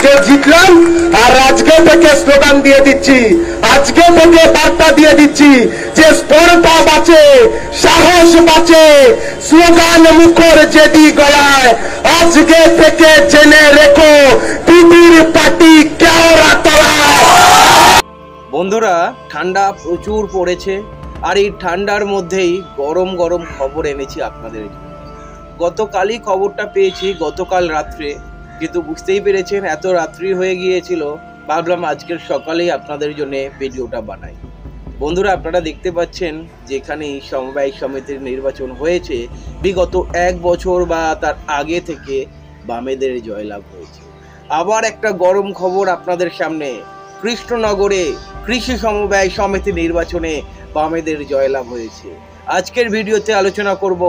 আজকে জিতলাম আর আজকে থেকে স্লোগান দিয়ে দিচ্ছি, আজকে থেকে বার্তা দিয়ে দিচ্ছি যে স্পর্ধা বাঁচে, সাহস বাঁচে, স্লোগান মুখর যেদি গলায়। আজকে থেকে জেনে রেখো পিপির পার্টি কেওড়া তলায়। বন্ধুরা, ঠান্ডা প্রচুর পড়েছে আর এই ঠান্ডার মধ্যেই গরম গরম খবর এনেছি আপনাদের জন্য। গতকালই খবরটা পেয়েছি, গতকাল রাত্রে, কিন্তু বুঝতেই পেরেছেন এত রাত্রি হয়ে গিয়েছিল, ভাবলাম আজকের সকালেই আপনাদের জন্য ভিডিওটা বানাই। বন্ধুরা, আপনারা দেখতে পাচ্ছেন যেখানে সমবায় সমিতির নির্বাচন হয়েছে, বিগত 1 বছর বা তার আগে থেকে বামেদের জয়লাভ হয়েছে। আবার একটা গরম খবর আপনাদের সামনে, কৃষ্ণনগরে কৃষি সমবায় সমিতি নির্বাচনে বামেদের জয়লাভ হয়েছে। আজকের ভিডিওতে আলোচনা করব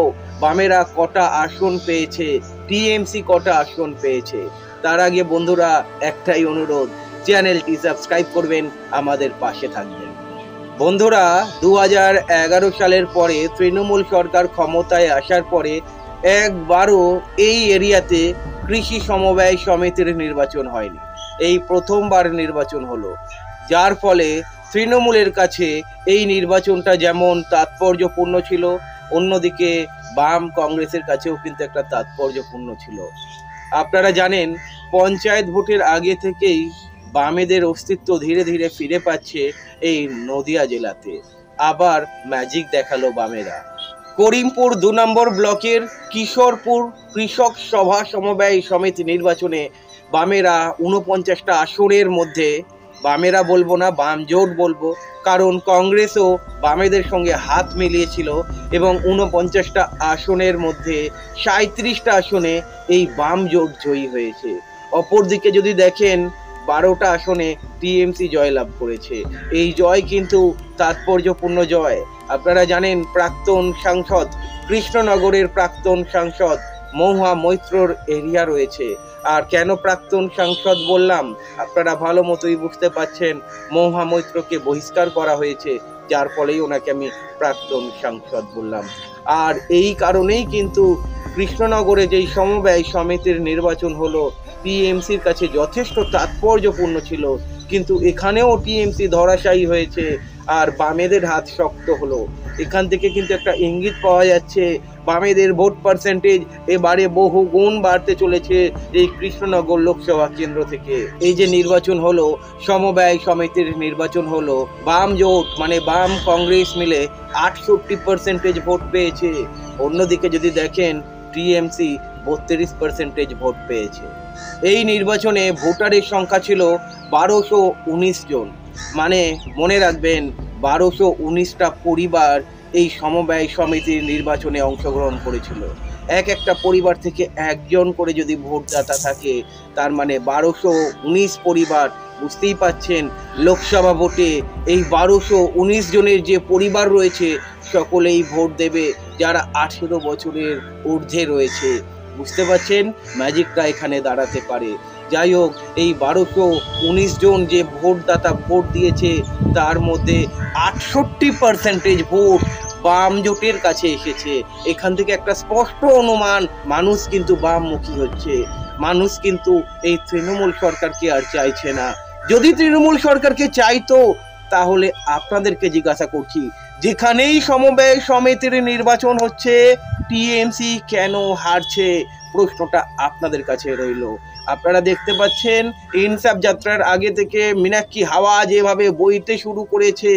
বামেরা কটা আসন পেয়েছে, টিএমসি কটা আসন পেয়েছে। তার আগে বন্ধুরা একটাই অনুরোধ, চ্যানেলটি সাবস্ক্রাইব করবেন, আমাদের পাশে থাকবেন। বন্ধুরা, 2011 সালের পরে তৃণমূল সরকার ক্ষমতায় আসার পরে একবারও এই এরিয়াতে কৃষি সমবায় সমিতির নির্বাচন হয়নি। এই প্রথমবার নির্বাচন হলো, যার ফলে তৃণমূলের কাছে এই নির্বাচনটা যেমন তাৎপর্যপূর্ণ ছিল, অন্যদিকে বাম কংগ্রেসের কাছেও কিন্তু একটা তাৎপর্যপূর্ণ ছিল। আপনারা জানেন পঞ্চায়েত ভোটের আগে থেকেই বামেদের অস্তিত্ব ধীরে ধীরে ফিরে পাচ্ছে এই নদিয়া জেলাতে। আবার ম্যাজিক দেখালো বামেরা। করিমপুর 2 নম্বর ব্লকের কিশোরপুর কৃষক সভা সমবায় সমিতি নির্বাচনে বামেরা 49টা আসনের মধ্যে, বামেরা বলবো না, বাম জোট বলবো, কারণ কংগ্রেসও বামেদের সঙ্গে হাত মিলিয়েছিল এবং 49টা আসনের মধ্যে 37টা আসনে এই বাম জোট জয়ী হয়েছে। অপরদিকে যদি দেখেন 12টা আসনে টিএমসি জয়লাভ করেছে। এই জয় কিন্তু তাৎপর্যপূর্ণ জয়। আপনারা জানেন প্রাক্তন সাংসদ, কৃষ্ণনগরের প্রাক্তন সাংসদ মহুয়া মৈত্রর এরিয়া রয়েছে। আর কেন প্রাক্তন সাংসদ বললাম আপনারা ভালো মতোই বুঝতে পাচ্ছেন, মহুয়া মৈত্রকে বহিষ্কার করা হয়েছে, যার ফলেই ওনাকে আমি প্রাক্তন সাংসদ বললাম। আর এই কারণেই কিন্তু কৃষ্ণনগরে যেই সমবায় সমিতির নির্বাচন হলো, টিএমসির কাছে যথেষ্ট তাৎপর্যপূর্ণ ছিল, কিন্তু এখানেও টিএমসি ধরাশায়ী হয়েছে আর বামেদের হাত শক্ত হলো। এখান থেকে কিন্তু একটা ইঙ্গিত পাওয়া যাচ্ছে বামেদের ভোট পার্সেন্টেজ এবারে বহু গুণ বাড়তে চলেছে এই কৃষ্ণনগর লোকসভা কেন্দ্র থেকে। এই যে নির্বাচন হলো, সমবায় সমিতির নির্বাচন হলো, বাম জোট মানে বাম কংগ্রেস মিলে 68% ভোট পেয়েছে। অন্যদিকে যদি দেখেন টিএমসি 32% ভোট পেয়েছে। এই নির্বাচনে ভোটারের সংখ্যা ছিল 1219 জন, মানে মনে রাখবেন 1219টা পরিবার এই সমবায় সমিতির নির্বাচনে অংশগ্রহণ করেছিল। একটা পরিবার থেকে একজন করে যদি ভোটদাতা থাকে, তার মানে 1219 পরিবার। বুঝতেই পাচ্ছেন লোকসভা ভোটে এই 1219 জনের যে পরিবার রয়েছে সকলেই ভোট দেবে যারা 18 বছরের ঊর্ধ্বে রয়েছে। বুঝতে পাচ্ছেন ম্যাজিকটা এখানে দাঁড়াতে পারে। যাই হোক, এই 1219 জন যে ভোটদাতা ভোট দিয়েছে, তার মধ্যে 68% ভোট বাম জোটের কাছে এসেছে। এখান থেকে একটা স্পষ্ট অনুমান, মানুষ কিন্তু বামমুখী হচ্ছে। মানুষ কিন্তু এই তৃণমূল সরকারকে আর চাইছে না। যদি তৃণমূল সরকারকে চাইতো, তাহলে আপনাদেরকে জিজ্ঞাসা করছি, যেখানেই সমবায় সমিতির নির্বাচন হচ্ছে টিএমসি কেন হারছে, প্রশ্নটা আপনাদের কাছে রইল। আপনারা দেখতে পাচ্ছেন ইনসাফ যাত্রার আগে থেকে মীনাক্ষী হাওয়া যেভাবে বইতে শুরু করেছে,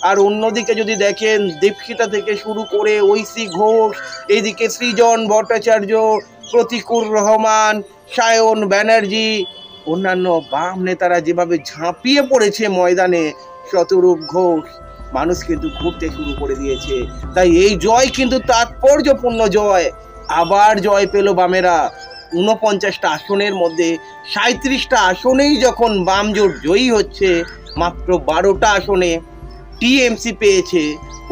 আর অন্যদিকে যদি দেখেন দীপশিতা থেকে শুরু করে ঐশী ঘোষ, এইদিকে সৃজন ভট্টাচার্য, প্রতিকুর রহমান, সায়ন ব্যানার্জি, অন্যান্য বাম নেতারা যেভাবে ঝাঁপিয়ে পড়েছে ময়দানে, শতরূপ ঘোষ, মানুষ কিন্তু ঘুরতে শুরু করে দিয়েছে। তাই এই জয় কিন্তু তাৎপর্যপূর্ণ জয়। আবার জয় পেল বামেরা। 49টা আসনের মধ্যে 37টা আসনেই যখন বাম জোট জয়ী হচ্ছে, মাত্র 12টা আসনে টিএমসি পেয়েছে।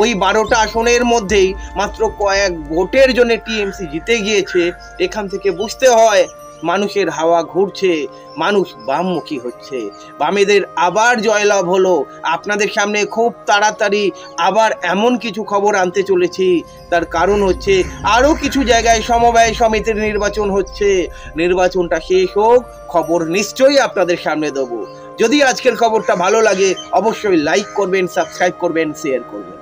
ওই 12টা আসনের মধ্যেই মাত্র কয়েক ভোটের জন্য টিএমসি জিতে গিয়েছে। এখান থেকে বুঝতে হয় মানুষের হাওয়া ঘুরছে, মানুষ বামমুখী হচ্ছে। বামেদের আবার জয়লাভ হলো। আপনাদের সামনে খুব তাড়াতাড়ি আবার এমন কিছু খবর আনতে চলেছি। তার কারণ হচ্ছে আরও কিছু জায়গায় সমবায় সমিতির নির্বাচন হচ্ছে। নির্বাচনটা শেষ হোক, খবর নিশ্চয়ই আপনাদের সামনে দেবো। যদি আজকের খবরটা ভালো লাগে অবশ্যই লাইক করবেন, সাবস্ক্রাইব করবেন, শেয়ার করবেন।